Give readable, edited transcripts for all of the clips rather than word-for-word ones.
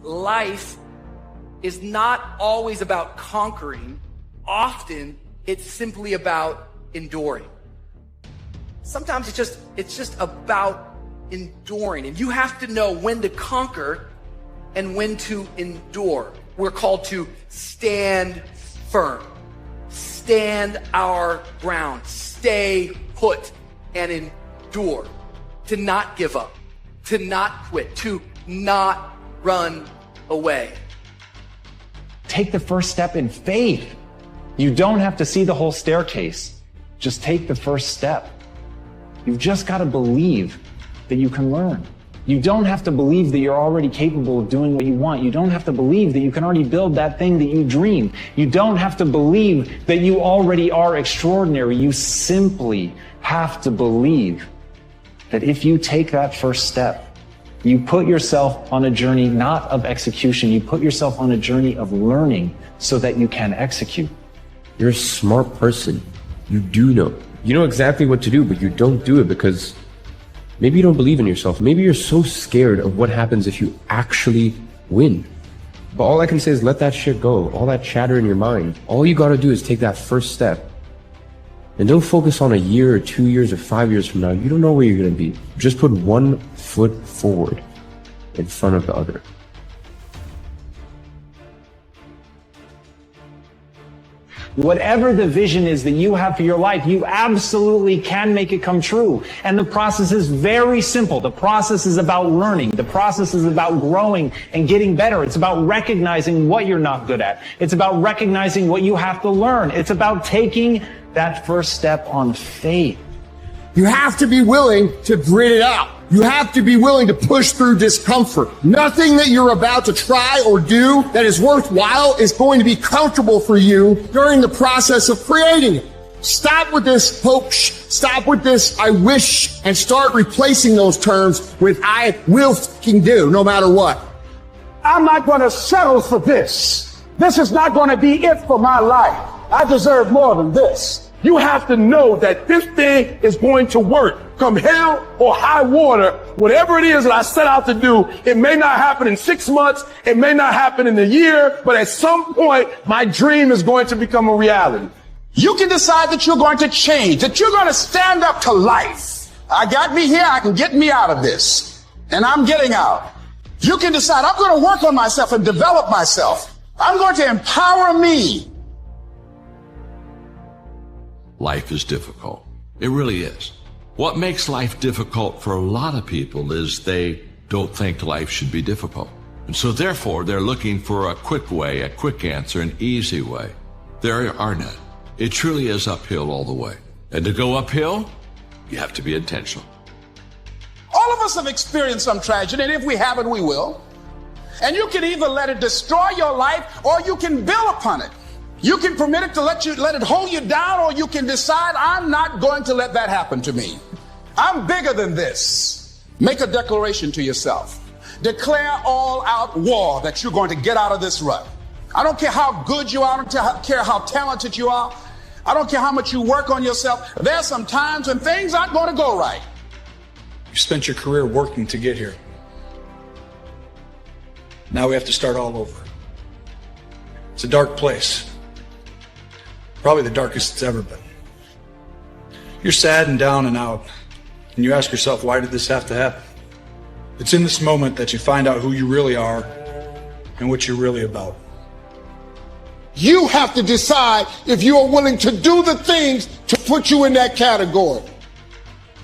life is not always about conquering. Often it's simply about enduring. Sometimes it's just about enduring, and you have to know when to conquer and when to endure. We're called to stand firm, stand our ground, stay put and endure, to not give up, to not quit, to not run away. Take the first step in faith. You don't have to see the whole staircase. Just take the first step. You've just got to believe that you can learn. You don't have to believe that you're already capable of doing what you want. You don't have to believe that you can already build that thing that you dream. You don't have to believe that you already are extraordinary. You simply have to believe that if you take that first step, you put yourself on a journey not of execution, you put yourself on a journey of learning so that you can execute. You're a smart person. You do know. You know exactly what to do, but you don't do it because maybe you don't believe in yourself. Maybe you're so scared of what happens if you actually win. But all I can say is let that shit go. All that chatter in your mind. All you gotta do is take that first step. And don't focus on a year or 2 years or 5 years from now. You don't know where you're gonna be. Just put one foot forward in front of the other. Whatever the vision is that you have for your life, you absolutely can make it come true. And the process is very simple. The process is about learning. The process is about growing and getting better. It's about recognizing what you're not good at. It's about recognizing what you have to learn. It's about taking that first step on faith. You have to be willing to grit it out. You have to be willing to push through discomfort. Nothing that you're about to try or do that is worthwhile is going to be comfortable for you during the process of creating it. Stop with this hope, stop with this I wish, and start replacing those terms with I will fucking do no matter what. I'm not going to settle for this. This is not going to be it for my life. I deserve more than this. You have to know that this thing is going to work. Come hell or high water, whatever it is that I set out to do, it may not happen in 6 months, it may not happen in a year, but at some point, my dream is going to become a reality. You can decide that you're going to change, that you're going to stand up to life. I got me here, I can get me out of this. And I'm getting out. You can decide, I'm going to work on myself and develop myself. I'm going to empower me. Life is difficult. It really is. What makes life difficult for a lot of people is they don't think life should be difficult. And so therefore, they're looking for a quick way, a quick answer, an easy way. There are none. It truly is uphill all the way. And to go uphill, you have to be intentional. All of us have experienced some tragedy, and if we haven't, we will. And you can either let it destroy your life, or you can build upon it. You can permit it to let it hold you down, or you can decide, I'm not going to let that happen to me. I'm bigger than this. Make a declaration to yourself. Declare all out war that you're going to get out of this rut. I don't care how good you are. I don't care how talented you are. I don't care how much you work on yourself. There's some times when things aren't going to go right. You spent your career working to get here. Now we have to start all over. It's a dark place. Probably the darkest it's ever been. You're sad and down and out, and you ask yourself, why did this have to happen? It's in this moment that you find out who you really are and what you're really about. You have to decide if you are willing to do the things to put you in that category.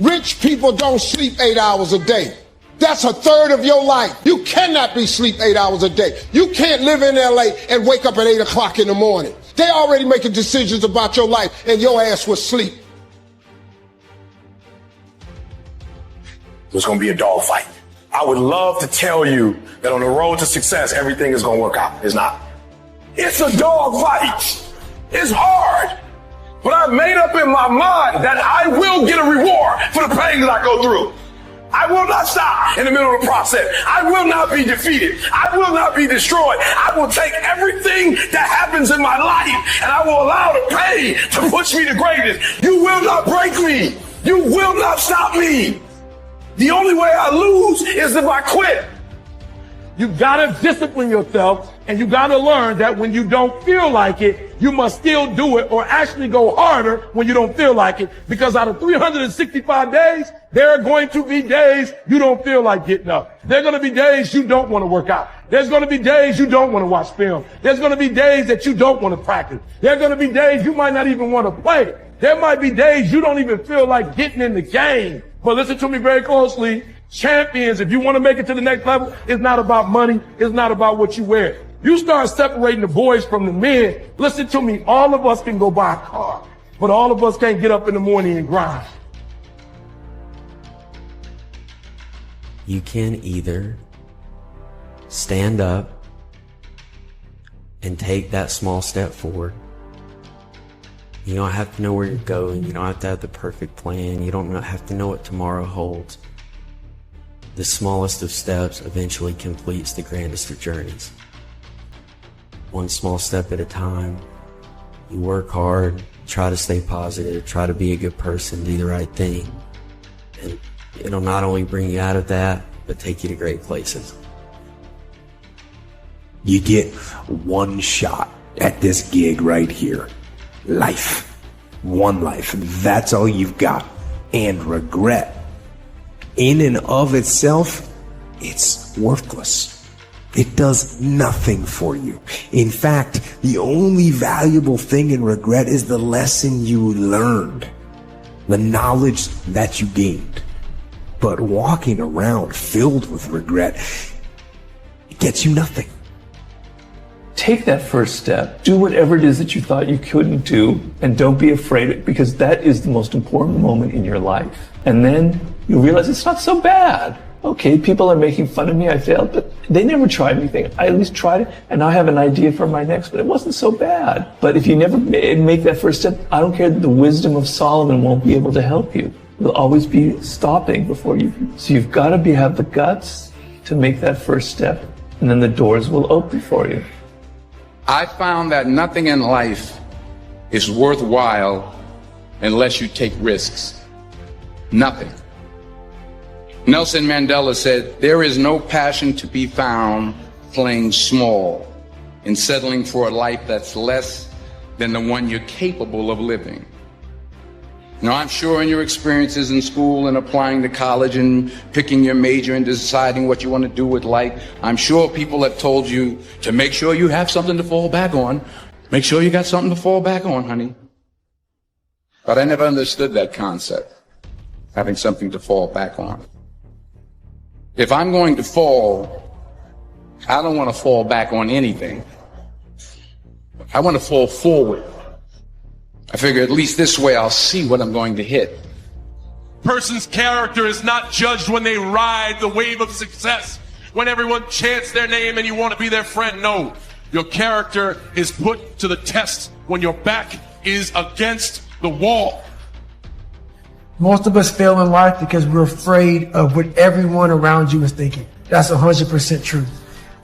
Rich people don't sleep 8 hours a day. That's a third of your life. You cannot be sleep 8 hours a day. You can't live in LA and wake up at 8 o'clock in the morning. They already making decisions about your life, and your ass was asleep. It's going to be a dogfight. I would love to tell you that on the road to success, everything is going to work out. It's not. It's a dogfight. It's hard. But I've made up in my mind that I will get a reward for the pain that I go through. I will not stop in the middle of the process. I will not be defeated. I will not be destroyed. I will take everything that happens in my life and I will allow the pain to push me to greatness. You will not break me. You will not stop me. The only way I lose is if I quit. You gotta discipline yourself, and you gotta learn that when you don't feel like it, you must still do it, or actually go harder when you don't feel like it. Because out of 365 days, there are going to be days you don't feel like getting up. There are going to be days you don't want to work out. There's going to be days you don't want to watch film. There's going to be days that you don't want to practice. There are going to be days you might not even want to play. There might be days you don't even feel like getting in the game. But listen to me very closely. Champions, if you want to make it to the next level, it's not about money. It's not about what you wear. You start separating the boys from the men. Listen to me. All of us can go buy a car, but all of us can't get up in the morning and grind. You can either stand up and take that small step forward. You don't have to know where you're going. You don't have to have the perfect plan. You don't have to know what tomorrow holds. The smallest of steps eventually completes the grandest of journeys. One small step at a time. You work hard, try to stay positive, try to be a good person, do the right thing. And it'll not only bring you out of that, but take you to great places. You get one shot at this gig right here. Life. One life. That's all you've got. And regret, in and of itself, it's worthless. It does nothing for you. In fact, the only valuable thing in regret is the lesson you learned, the knowledge that you gained. But walking around filled with regret, it gets you nothing. Take that first step. Do whatever it is that you thought you couldn't do, and don't be afraid, because that is the most important moment in your life. And then you'll realize it's not so bad. Okay, people are making fun of me, I failed, but they never tried anything. I at least tried it, and now I have an idea for my next, but it wasn't so bad. But if you never make that first step, I don't care that the wisdom of Solomon won't be able to help you. It'll always be stopping before you. So you've got to have the guts to make that first step, and then the doors will open for you. I found that nothing in life is worthwhile unless you take risks. Nothing. Nelson Mandela said, "There is no passion to be found playing small and settling for a life that's less than the one you're capable of living." Now, I'm sure in your experiences in school and applying to college and picking your major and deciding what you want to do with life, I'm sure people have told you to make sure you have something to fall back on. Make sure you got something to fall back on, honey. But I never understood that concept, having something to fall back on. If I'm going to fall, I don't want to fall back on anything. I want to fall forward. I figure at least this way I'll see what I'm going to hit. Person's character is not judged when they ride the wave of success, when everyone chants their name and you want to be their friend. No, your character is put to the test when your back is against the wall. Most of us fail in life because we're afraid of what everyone around you is thinking. That's 100% true.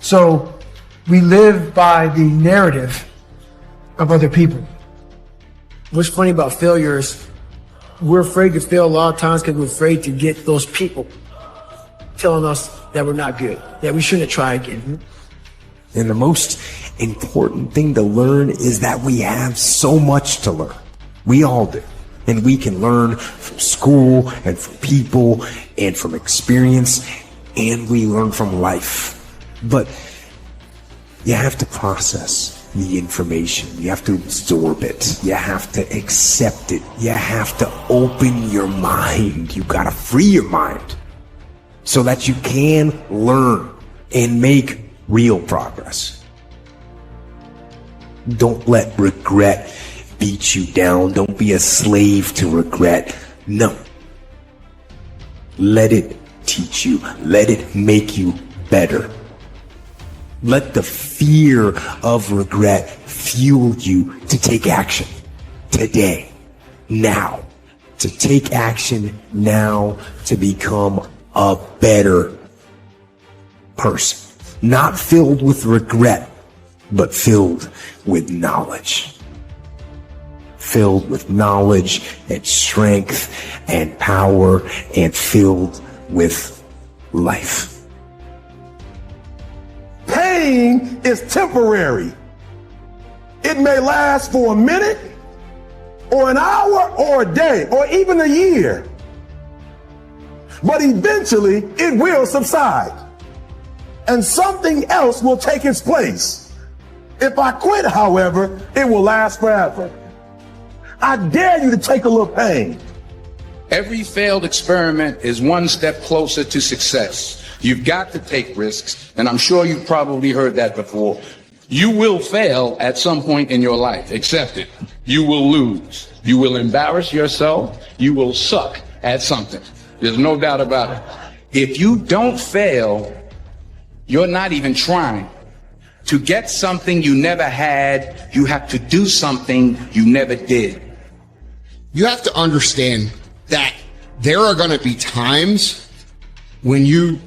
So we live by the narrative of other people. What's funny about failure is we're afraid to fail a lot of times because we're afraid to get those people telling us that we're not good, that we shouldn't try again. And the most important thing to learn is that we have so much to learn. We all do. And we can learn from school and from people and from experience, and we learn from life. But you have to process the information. You have to absorb it. You have to accept it. You have to open your mind. You gotta free your mind so that you can learn and make real progress. Don't let regret beat you down. Don't be a slave to regret. No. Let it teach you. Let it make you better. Let the fear of regret fuel you to take action today, now, to take action now to become a better person. Not filled with regret, but filled with knowledge. Filled with knowledge and strength and power and filled with life. pain is temporary. It may last for a minute or an hour or a day or even a year. But eventually it will subside and something else will take its place. If I quit, however, it will last forever. I dare you to take a little pain. Every failed experiment is one step closer to success. You've got to take risks, and I'm sure you've probably heard that before. You will fail at some point in your life. Accept it. You will lose. You will embarrass yourself. You will suck at something. There's no doubt about it. If you don't fail, you're not even trying. To get something you never had, you have to do something you never did. You have to understand that there are going to be times when you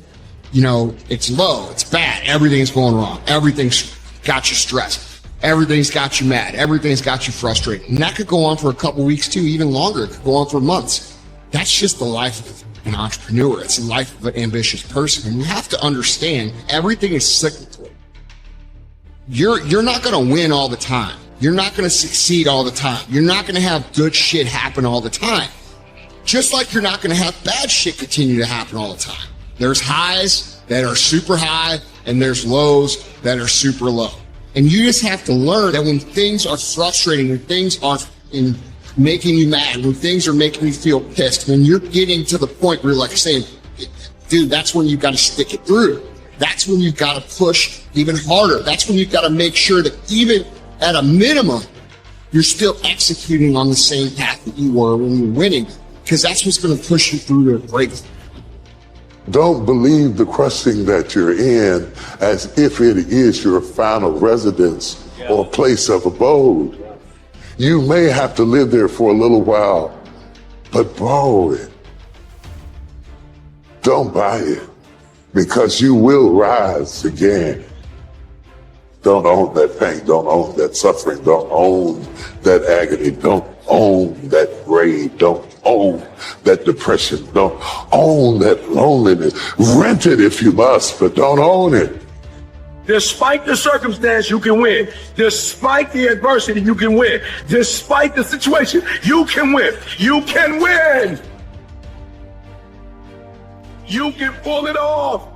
know, it's low, it's bad, everything's going wrong, everything's got you stressed, everything's got you mad, everything's got you frustrated. And that could go on for a couple weeks too, even longer. It could go on for months. That's just the life of an entrepreneur. It's the life of an ambitious person. And you have to understand everything is cyclical. You're not going to win all the time. You're not going to succeed all the time. You're not going to have good shit happen all the time. Just like you're not going to have bad shit continue to happen all the time. There's highs that are super high and there's lows that are super low. And you just have to learn that when things are frustrating, when things are making you mad, when things are making you feel pissed, when you're getting to the point where you're like saying, dude, that's when you've got to stick it through. That's when you've got to push even harder. That's when you've got to make sure that even at a minimum, you're still executing on the same path that you were when you were winning, because that's what's going to push you through to breakthrough. Don't believe the crushing that you're in as if it is your final residence or place of abode. You may have to live there for a little while, but borrow it. Don't buy it, because you will rise again. Don't own that pain. Don't own that suffering. Don't own that agony. Don't own that grave. Don't own that depression. Don't own that loneliness. Rent it if you must, but don't own it. Despite the circumstance, you can win. Despite the adversity, you can win. Despite the situation, you can win. You can win. You can pull it off.